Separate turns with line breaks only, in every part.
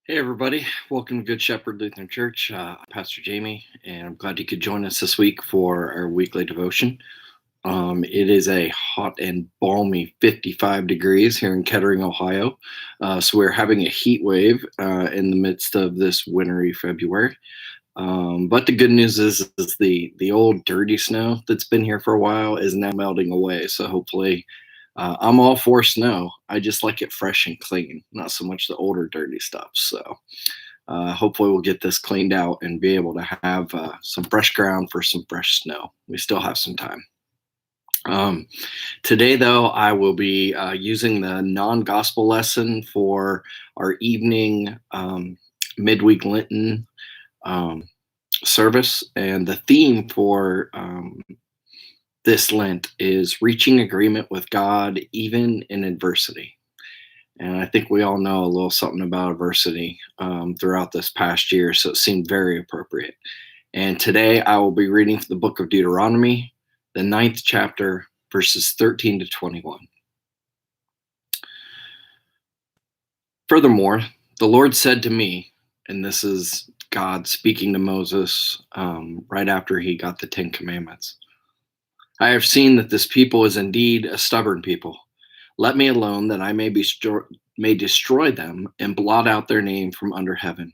Hey, everybody. Welcome to Good Shepherd Lutheran Church. I'm Pastor Jamie, and I'm glad you could join us this week for our weekly devotion. It is a hot and balmy 55 degrees here in Kettering, Ohio. So we're having a heat wave in the midst of this wintry February. But the good news is the old dirty snow that's been here for a while is now melting away. So hopefully, I'm all for snow. I just like it fresh and clean, not so much the older dirty stuff. So hopefully we'll get this cleaned out and be able to have some fresh ground for some fresh snow. We still have some time. Um, Today, though, I will be using the non-gospel lesson for our evening midweek Lenten um, service, and the theme for this Lent is reaching agreement with God even in adversity. And I think we all know a little something about adversity throughout this past year, so it seemed very appropriate. And today I will be reading from the book of Deuteronomy, the 9th chapter, verses 13 to 21. Furthermore, the Lord said to me, and this is God speaking to Moses right after he got the Ten Commandments. I have seen that this people is indeed a stubborn people. Let me alone that I may destroy them and blot out their name from under heaven.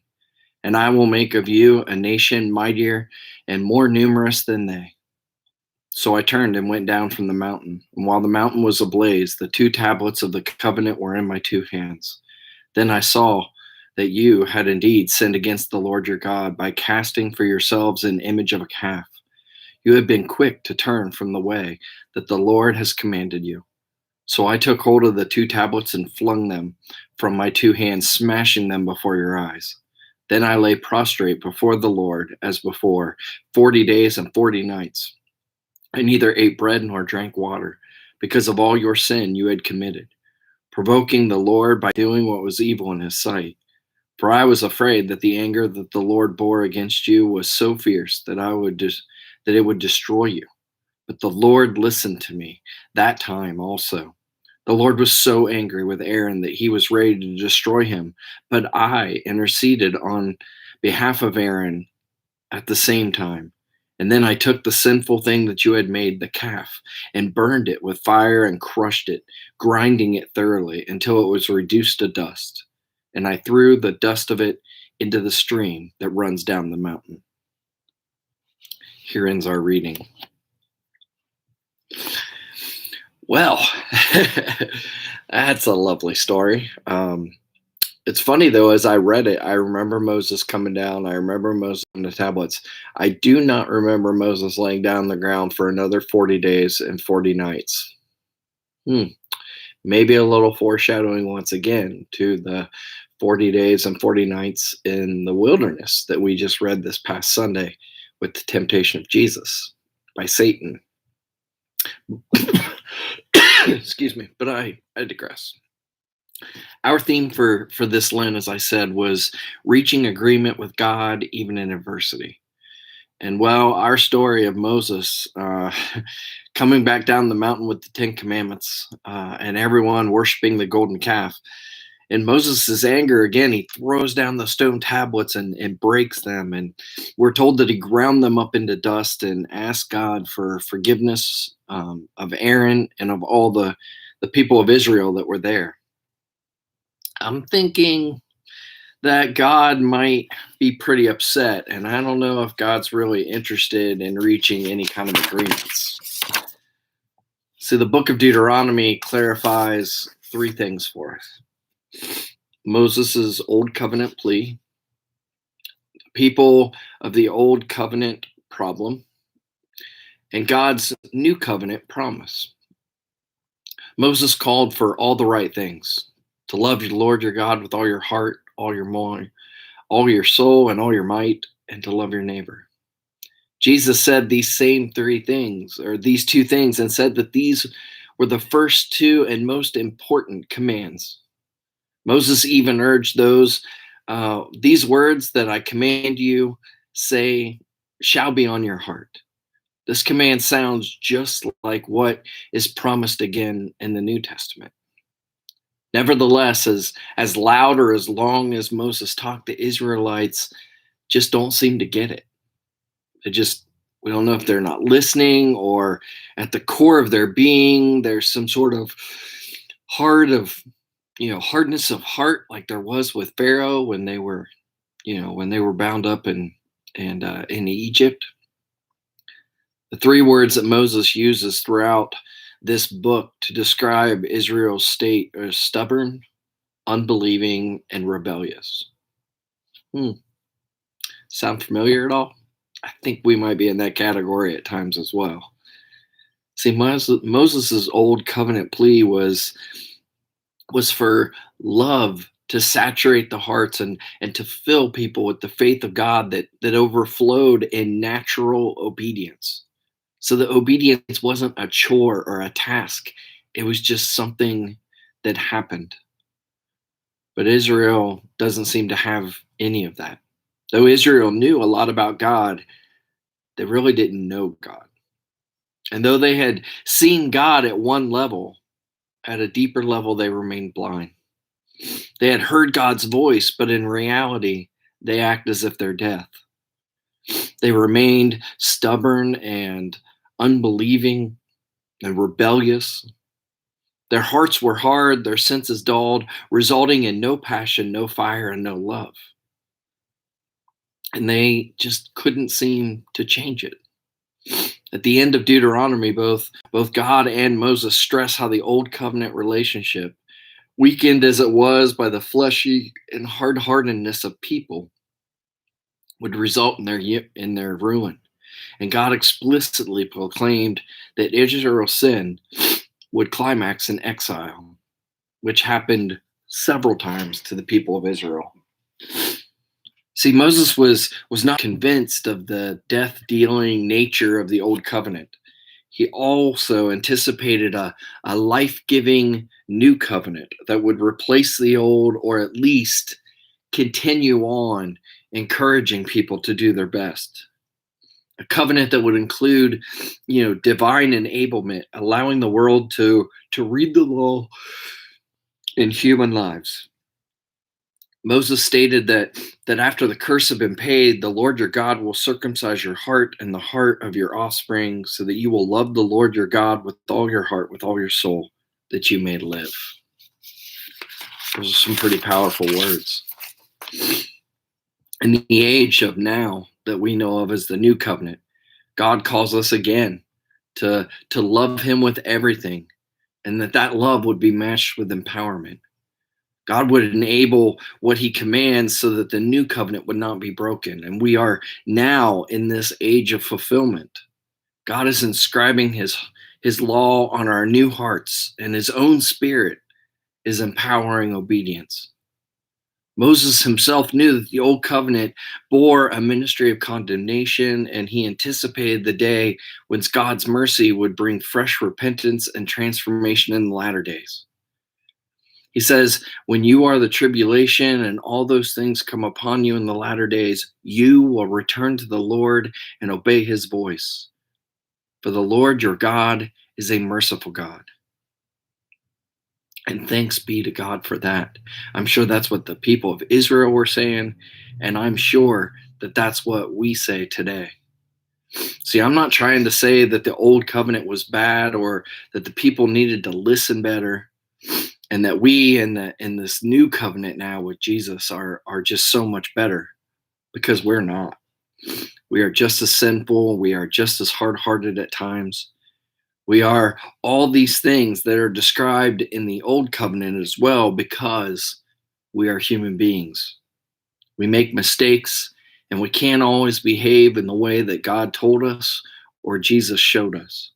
And I will make of you a nation mightier and more numerous than they. So I turned and went down from the mountain. And while the mountain was ablaze, the two tablets of the covenant were in my two hands. Then I saw that you had indeed sinned against the Lord your God by casting for yourselves an image of a calf. You have been quick to turn from the way that the Lord has commanded you. So I took hold of the two tablets and flung them from my two hands, smashing them before your eyes. Then I lay prostrate before the Lord as before, 40 days and 40 nights. I neither ate bread nor drank water, because of all your sin you had committed, provoking the Lord by doing what was evil in his sight. For I was afraid that the anger that the Lord bore against you was so fierce that it would destroy you. But the Lord listened to me that time also. The Lord was so angry with Aaron that he was ready to destroy him. But I interceded on behalf of Aaron at the same time. And then I took the sinful thing that you had made, the calf, and burned it with fire and crushed it, grinding it thoroughly until it was reduced to dust. And I threw the dust of it into the stream that runs down the mountain. Here ends our reading. Well, that's a lovely story. It's funny, though, as I read it, I remember Moses coming down. I remember Moses on the tablets. I do not remember Moses laying down on the ground for another 40 days and 40 nights. Maybe a little foreshadowing once again to the 40 days and 40 nights in the wilderness that we just read this past Sunday with the temptation of Jesus by Satan. Excuse me, but I digress. Our theme for this Lent, as I said, was reaching agreement with God even in adversity. And well, our story of Moses coming back down the mountain with the Ten Commandments and everyone worshiping the golden calf. In Moses' anger, again, he throws down the stone tablets and breaks them. And we're told that he ground them up into dust and asked God for forgiveness of Aaron and of all the people of Israel that were there. I'm thinking that God might be pretty upset, and I don't know if God's really interested in reaching any kind of agreements. See, the book of Deuteronomy clarifies three things for us. Moses' old covenant plea, people of the old covenant problem, and God's new covenant promise. Moses called for all the right things: to love the Lord your God with all your heart, all your mind, all your soul, and all your might, and to love your neighbor. Jesus said these same three things, or these two things, and said that these were the first two and most important commands. Moses even urged these words that I command you, say, shall be on your heart. This command sounds just like what is promised again in the New Testament. Nevertheless, as loud or as long as Moses talked, the Israelites just don't seem to get it. They just we don't know if they're not listening, or at the core of their being there's some sort of hard of hardness of heart, like there was with Pharaoh when they were bound up in Egypt. The three words that Moses uses throughout this book to describe Israel's state are stubborn, unbelieving, and rebellious. Hmm. Sound familiar at all? I think we might be in that category at times as well. See, Moses' old covenant plea was for love to saturate the hearts and to fill people with the faith of God that overflowed in natural obedience. So the obedience wasn't a chore or a task. It was just something that happened. But Israel doesn't seem to have any of that. Though Israel knew a lot about God, they really didn't know God. And though they had seen God at one level, at a deeper level, they remained blind. They had heard God's voice, but in reality, they act as if they're deaf. They remained stubborn and unbelieving and rebellious. Their hearts were hard, their senses dulled, resulting in no passion, no fire, and no love. And they just couldn't seem to change it. At the end of Deuteronomy, both God and Moses stress how the old covenant relationship, weakened as it was by the fleshy and hard-heartedness of people, would result in their ruin. And God explicitly proclaimed that Israel's sin would climax in exile, which happened several times to the people of Israel. See, Moses was not convinced of the death-dealing nature of the old covenant. He also anticipated a life-giving new covenant that would replace the old, or at least continue on encouraging people to do their best. A covenant that would include, divine enablement, allowing the world to read the law in human lives. Moses stated that after the curse had been paid, the Lord your God will circumcise your heart and the heart of your offspring, so that you will love the Lord your God with all your heart, with all your soul, that you may live. Those are some pretty powerful words. In the age of now that we know of as the new covenant, God calls us again to love him with everything, and that love would be matched with empowerment. God would enable what he commands so that the new covenant would not be broken. And we are now in this age of fulfillment. God is inscribing his law on our new hearts, and his own spirit is empowering obedience. Moses himself knew that the old covenant bore a ministry of condemnation, and he anticipated the day when God's mercy would bring fresh repentance and transformation in the latter days. He says, when you are the tribulation and all those things come upon you in the latter days, you will return to the Lord and obey his voice. For the Lord your God is a merciful God. And thanks be to God for that. I'm sure that's what the people of Israel were saying, and I'm sure that that's what we say today. See, I'm not trying to say that the old covenant was bad or that the people needed to listen better, and that we in this new covenant now with Jesus are just so much better, because we're not. We are just as sinful. We are just as hard-hearted at times. We are all these things that are described in the old covenant as well, because we are human beings. We make mistakes, and we can't always behave in the way that God told us or Jesus showed us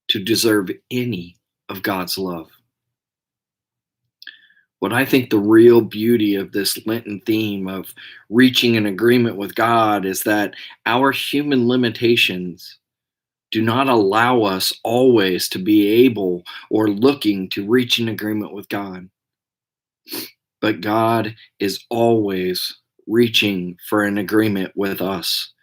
to deserve any of God's love. What I think the real beauty of this Lenten theme of reaching an agreement with God is that our human limitations do not allow us always to be able or looking to reach an agreement with God. But God is always reaching for an agreement with us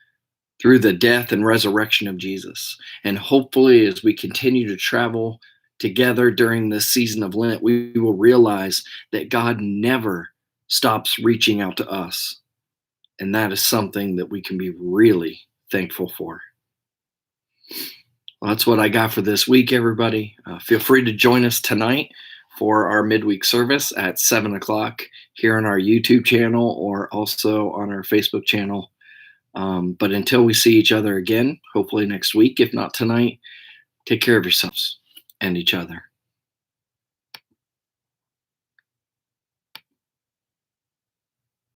through the death and resurrection of Jesus. And hopefully, as we continue to travel together during this season of Lent, we will realize that God never stops reaching out to us. And that is something that we can be really thankful for. Well, that's what I got for this week, everybody. Feel free to join us tonight for our midweek service at 7 o'clock here on our YouTube channel or also on our Facebook channel. But until we see each other again, hopefully next week, if not tonight, take care of yourselves and each other.